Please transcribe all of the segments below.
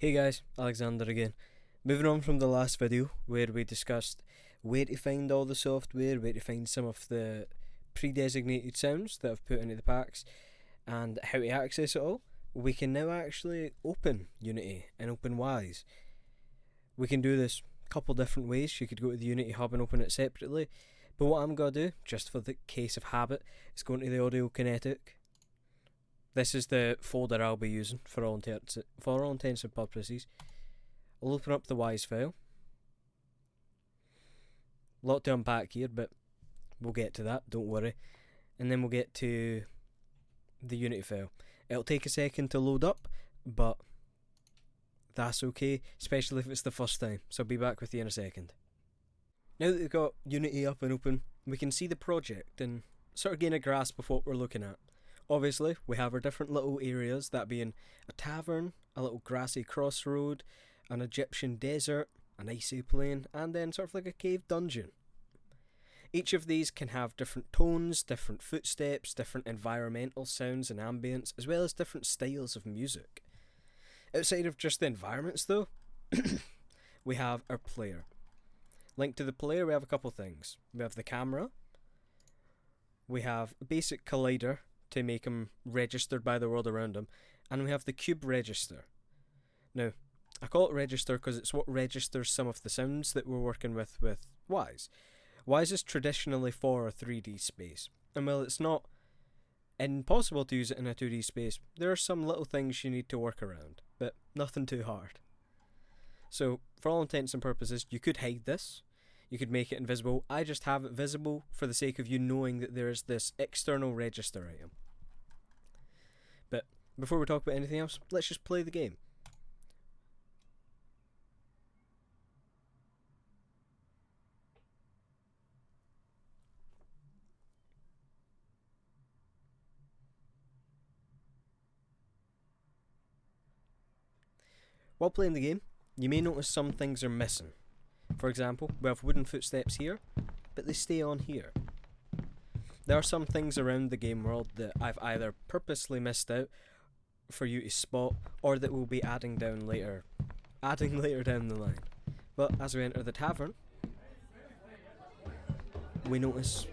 Hey guys, Alexander again. Moving on from the last video where we discussed where to find all the software, where to find some of the pre-designated sounds that I've put into the packs, and how to access it all, we can now actually open Unity and open Wise. We can do this a couple different ways. You could go to the Unity hub and open it separately, but what I'm going to do, just for the case of habit, is go into the Audio Kinetic. This is the folder I'll be using for all intents and purposes. I'll open up the Wise file. A lot to unpack here, but we'll get to that, don't worry. And then we'll get to the Unity file. It'll take a second to load up, but that's okay, especially if it's the first time. So I'll be back with you in a second. Now that we've got Unity up and open, we can see the project and sort of gain a grasp of what we're looking at. Obviously, we have our different little areas, that being a tavern, a little grassy crossroad, an Egyptian desert, an icy plain, and then sort of like a cave dungeon. Each of these can have different tones, different footsteps, different environmental sounds and ambience, as well as different styles of music. Outside of just the environments though, we have our player. Linked to the player we have a couple things. We have the camera, we have a basic collider to make them registered by the world around them, and we have the cube register. Now, I call it register because it's what registers some of the sounds that we're working with Wise. Wise is traditionally for a 3D space, and while it's not impossible to use it in a 2D space, there are some little things you need to work around, but nothing too hard. So, for all intents and purposes, you could hide this, you could make it invisible. I just have it visible for the sake of you knowing that there is this external register item. But before we talk about anything else, let's just play the game. While playing the game, you may notice some things are missing. For example, we have wooden footsteps here, but they stay on here. There are some things around the game world that I've either purposely missed out for you to spot, or that we'll be adding later down the line. But as we enter the tavern, we notice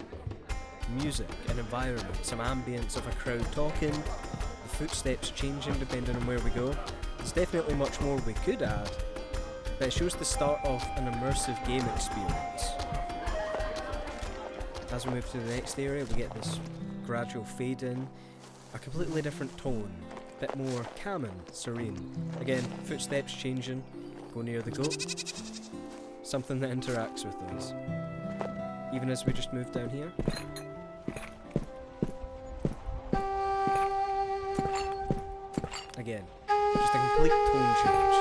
music, an environment, some ambience of a crowd talking, the footsteps changing depending on where we go. There's definitely much more we could add, but it shows the start of an immersive game experience. As we move to the next area, we get this gradual fade in, a completely different tone, a bit more calm and serene. Again, footsteps changing, go near the goat, something that interacts with us. Even as we just move down here. Again, just a complete tone change.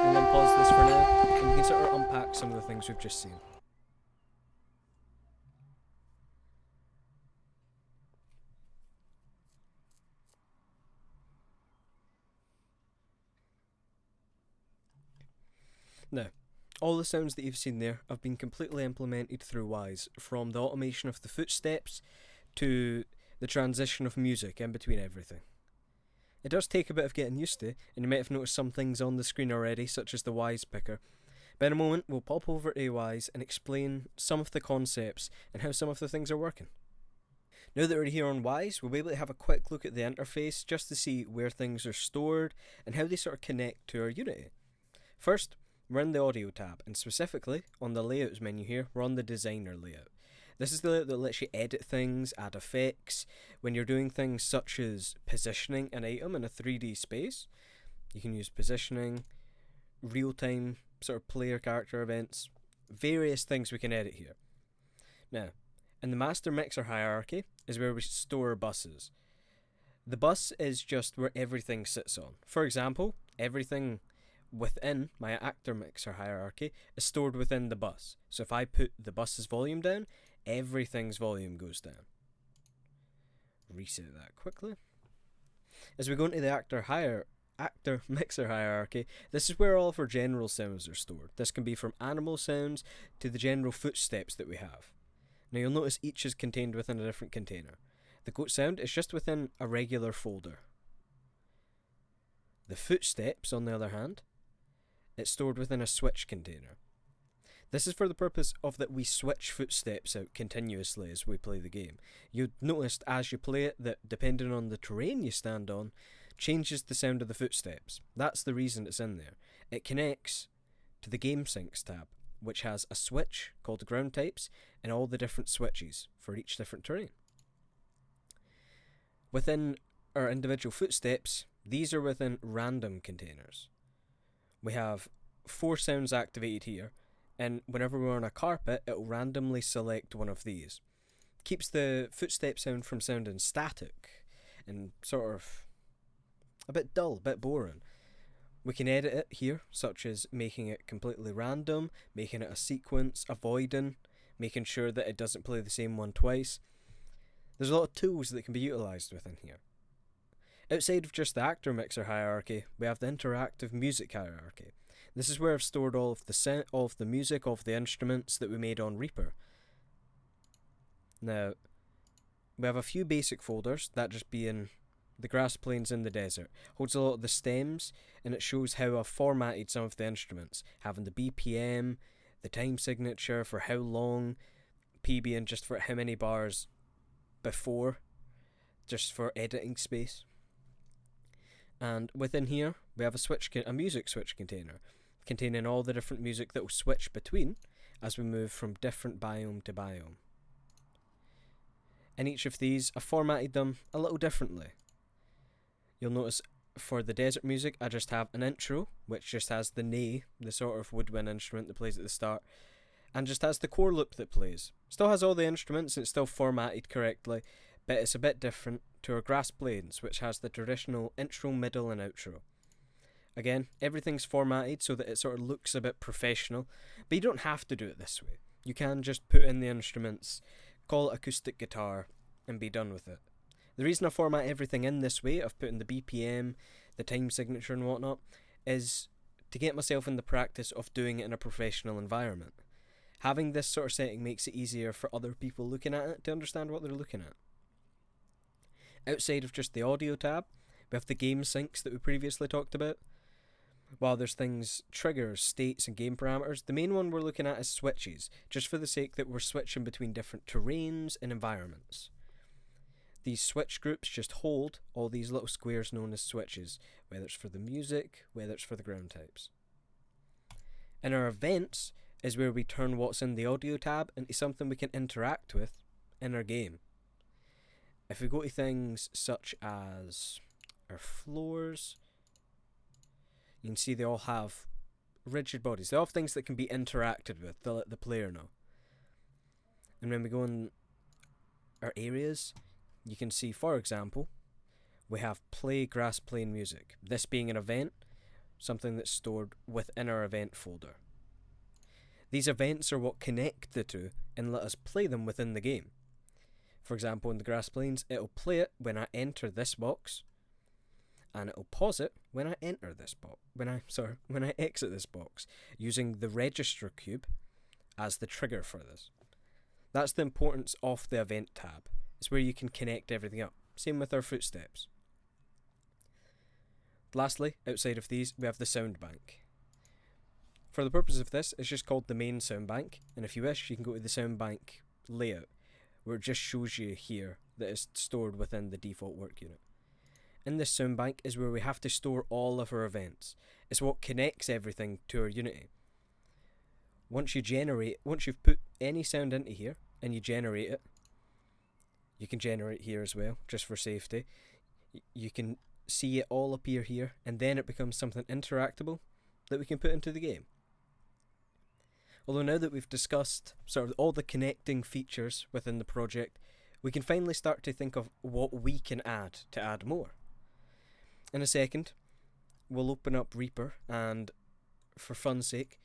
We'll unpause this for now, and we can sort of unpack some of the things we've just seen. Now, all the sounds that you've seen there have been completely implemented through Wise, from the automation of the footsteps to the transition of music in between everything. It does take a bit of getting used to, and you might have noticed some things on the screen already, such as the Wise picker. But in a moment, we'll pop over to Wise and explain some of the concepts and how some of the things are working. Now that we're here on Wise, we'll be able to have a quick look at the interface just to see where things are stored and how they sort of connect to our Unity. First, we're in the Audio tab, and specifically on the Layouts menu here, we're on the Designer layout. This is the layout that lets you edit things, add effects. When you're doing things such as positioning an item in a 3D space, you can use positioning, real-time sort of player character events, various things we can edit here. Now, in the master mixer hierarchy is where we store buses. The bus is just where everything sits on. For example, everything within my actor mixer hierarchy is stored within the bus. So if I put the bus's volume down, everything's volume goes down. Reset that quickly. As we go into the actor mixer hierarchy, this is where all of our general sounds are stored. This can be from animal sounds to the general footsteps that we have. Now you'll notice each is contained within a different container. The goat sound is just within a regular folder. The footsteps, on the other hand, it's stored within a switch container. This is for the purpose of that we switch footsteps out continuously as we play the game. You'll notice as you play it that depending on the terrain you stand on, changes the sound of the footsteps. That's the reason it's in there. It connects to the Game Syncs tab, which has a switch called the ground types and all the different switches for each different terrain. Within our individual footsteps, these are within random containers. We have 4 sounds activated here, and whenever we're on a carpet, it'll randomly select one of these. Keeps the footstep sound from sounding static and sort of a bit dull, a bit boring. We can edit it here, such as making it completely random, making it a sequence, avoiding, making sure that it doesn't play the same one twice. There's a lot of tools that can be utilised within here. Outside of just the actor mixer hierarchy, we have the interactive music hierarchy. This is where I've stored all of the music, all of the instruments that we made on Reaper. Now, we have a few basic folders, that just being the grass plains in the desert. Holds a lot of the stems, and it shows how I've formatted some of the instruments, having the BPM, the time signature for how long, P being just for how many bars before, just for editing space. And within here, we have a music switch container, containing all the different music that will switch between as we move from different biome to biome. And each of these, I formatted them a little differently. You'll notice for the desert music, I just have an intro, which just has the ney, the sort of woodwind instrument that plays at the start, and just has the core loop that plays. Still has all the instruments and it's still formatted correctly, but it's a bit different to our grass plains, which has the traditional intro, middle and outro. Again, everything's formatted so that it sort of looks a bit professional, but you don't have to do it this way. You can just put in the instruments, call it acoustic guitar, and be done with it. The reason I format everything in this way, of putting the BPM, the time signature and whatnot, is to get myself in the practice of doing it in a professional environment. Having this sort of setting makes it easier for other people looking at it to understand what they're looking at. Outside of just the audio tab, we have the game syncs that we previously talked about. While there's things, triggers, states and game parameters, the main one we're looking at is switches, just for the sake that we're switching between different terrains and environments. These switch groups just hold all these little squares known as switches, whether it's for the music, whether it's for the ground types. And our events is where we turn what's in the audio tab into something we can interact with in our game. If we go to things such as our floors, you can see they all have rigid bodies. They all have things that can be interacted with, to let the player know. And when we go in our areas, you can see, for example, we have play grass plain music. This being an event, something that's stored within our event folder. These events are what connect the two and let us play them within the game. For example, in the grass plains, it'll play it when I enter this box, and it'll pause it when I enter this box. When I exit this box, using the register cube as the trigger for this. That's the importance of the event tab. It's where you can connect everything up. Same with our footsteps. Lastly, outside of these, we have the sound bank. For the purpose of this, it's just called the main sound bank, and if you wish, you can go to the sound bank layout, where it just shows you here that it's stored within the default work unit. In this sound bank is where we have to store all of our events. It's what connects everything to our Unity. Once you've put any sound into here, and you generate it, you can generate here as well, just for safety. You can see it all appear here, and then it becomes something interactable that we can put into the game. Although now that we've discussed sort of all the connecting features within the project, we can finally start to think of what we can add to add more. In a second, we'll open up Reaper, and for fun's sake,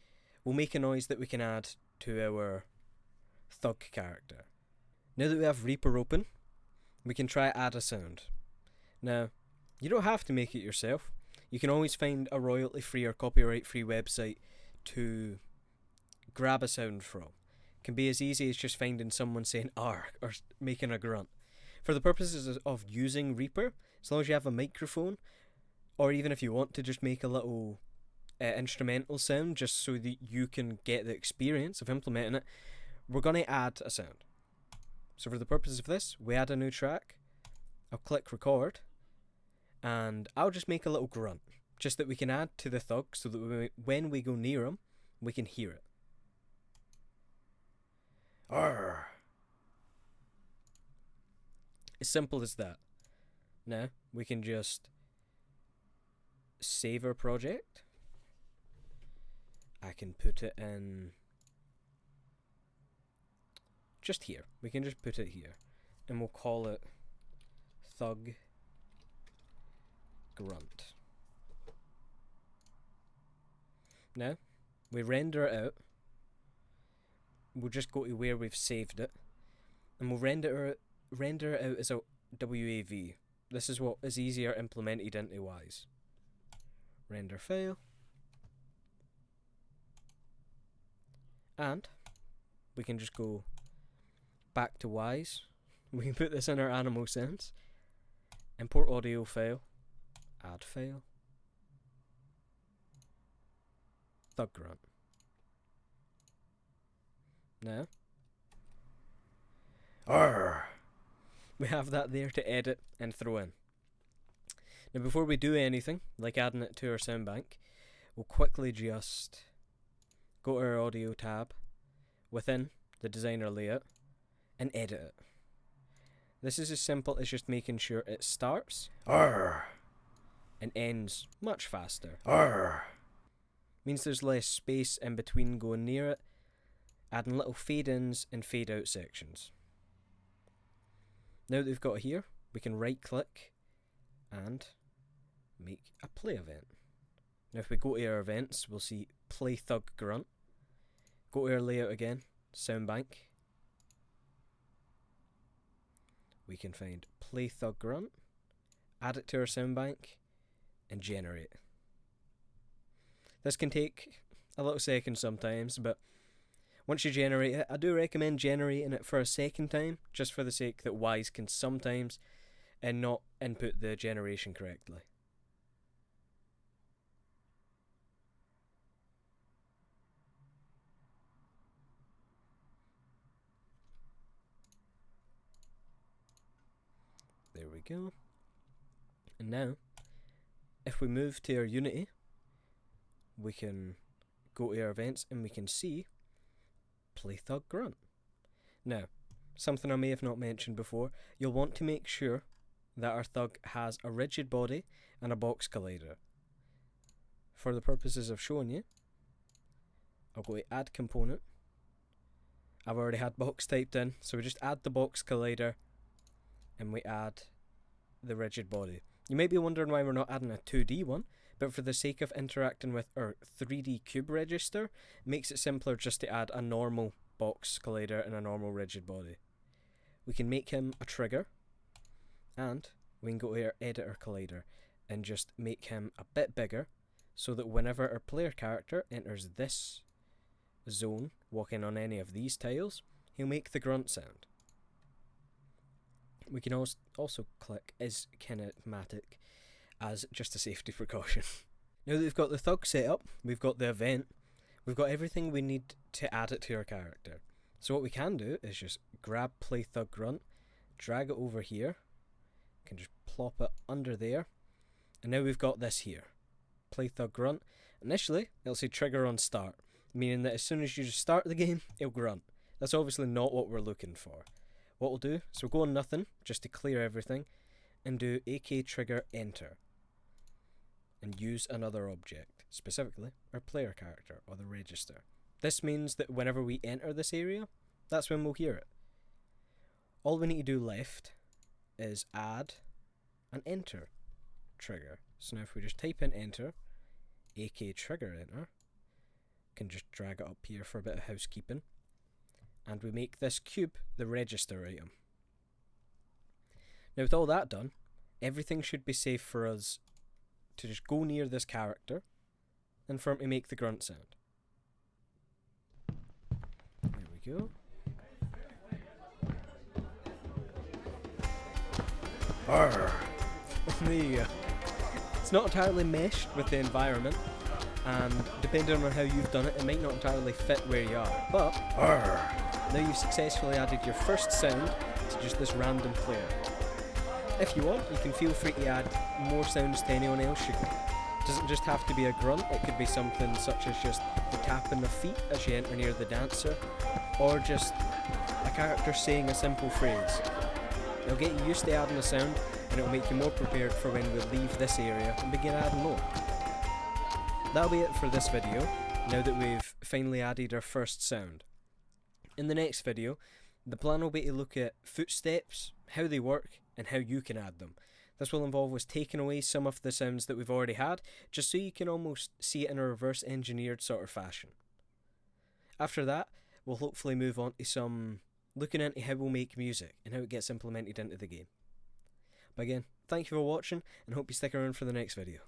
we'll make a noise that we can add to our thug character. Now that we have Reaper open, we can try add a sound. Now, you don't have to make it yourself. You can always find a royalty-free or copyright-free website to grab a sound from. It can be as easy as just finding someone saying arg or making a grunt. For the purposes of using Reaper, as long as you have a microphone or even if you want to just make a little instrumental sound just so that you can get the experience of implementing it, we're going to add a sound. So for the purposes of this, we add a new track. I'll click record, and I'll just make a little grunt, just that we can add to the thug so that when we go near him, we can hear it. Arr. As simple as that. Now, we can just save our project. I can put it in just here. We can just put it here. And we'll call it Thug Grunt. Now, we render it out. We'll just go to where we've saved it. And we'll render it out as a WAV. This is what is easier implemented into Wise. Render file. And we can just go back to Wise. We can put this in our animal sense. Import audio file. Add file. Thug grunt. Now, arr, we have that there to edit and throw in. Now before we do anything, like adding it to our sound bank, we'll quickly just go to our audio tab within the designer layout and edit it. This is as simple as just making sure it starts arr, and ends much faster. Arr. Means there's less space in between going near it, adding little fade-ins and fade-out sections. Now that we've got it here, we can right-click and make a play event. Now if we go to our events, we'll see Play Thug Grunt. Go to our layout again, Sound Bank. We can find Play Thug Grunt, add it to our sound bank, and generate. This can take a little second sometimes, but once you generate it, I do recommend generating it for a second time, just for the sake that Wise can sometimes and not input the generation correctly. There we go. And now, if we move to our Unity, we can go to our events and we can see Play Thug Grunt. Now, something I may have not mentioned before, you'll want to make sure that our thug has a rigid body and a box collider. For the purposes of showing you, I'll go to Add Component. I've already had box typed in, so we just add the box collider and we add the rigid body. You might be wondering why we're not adding a 2D one, but for the sake of interacting with our 3D cube register, it makes it simpler just to add a normal box collider and a normal rigid body. We can make him a trigger, and we can go to our editor collider and just make him a bit bigger so that whenever our player character enters this zone walking on any of these tiles, he'll make the grunt sound. We can also click Is Kinematic as just a safety precaution. Now that we've got the thug set up, we've got the event, we've got everything we need to add it to our character. So what we can do is just grab Play Thug Grunt, drag it over here, can just plop it under there, and now we've got this here. Play Thug Grunt. Initially, it'll say trigger on start, meaning that as soon as you just start the game, it'll grunt. That's obviously not what we're looking for. What we'll do, so we'll go on nothing, just to clear everything, and do AK trigger enter. And use another object, specifically our player character or the register. This means that whenever we enter this area, that's when we'll hear it. All we need to do left is add an enter trigger. So now if we just type in enter, AK trigger enter, can just drag it up here for a bit of housekeeping, and we make this cube the register item. Now with all that done, everything should be safe for us to just go near this character and for him to make the grunt sound. There we go. Arr. There you go. It's not entirely meshed with the environment, and depending on how you've done it, it might not entirely fit where you are. But now you've successfully added your first sound to just this random player. If you want, you can feel free to add more sounds to anyone else you can. It doesn't just have to be a grunt, it could be something such as just the tapping of feet as you enter near the dancer, or just a character saying a simple phrase. It'll get you used to adding a sound, and it'll make you more prepared for when we leave this area and begin adding more. That'll be it for this video, now that we've finally added our first sound. In the next video, the plan will be to look at footsteps, how they work, and how you can add them. This will involve us taking away some of the sounds that we've already had, just so you can almost see it in a reverse engineered sort of fashion. After that, we'll hopefully move on to some looking into how we'll make music and how it gets implemented into the game. But again, thank you for watching, and hope you stick around for the next video.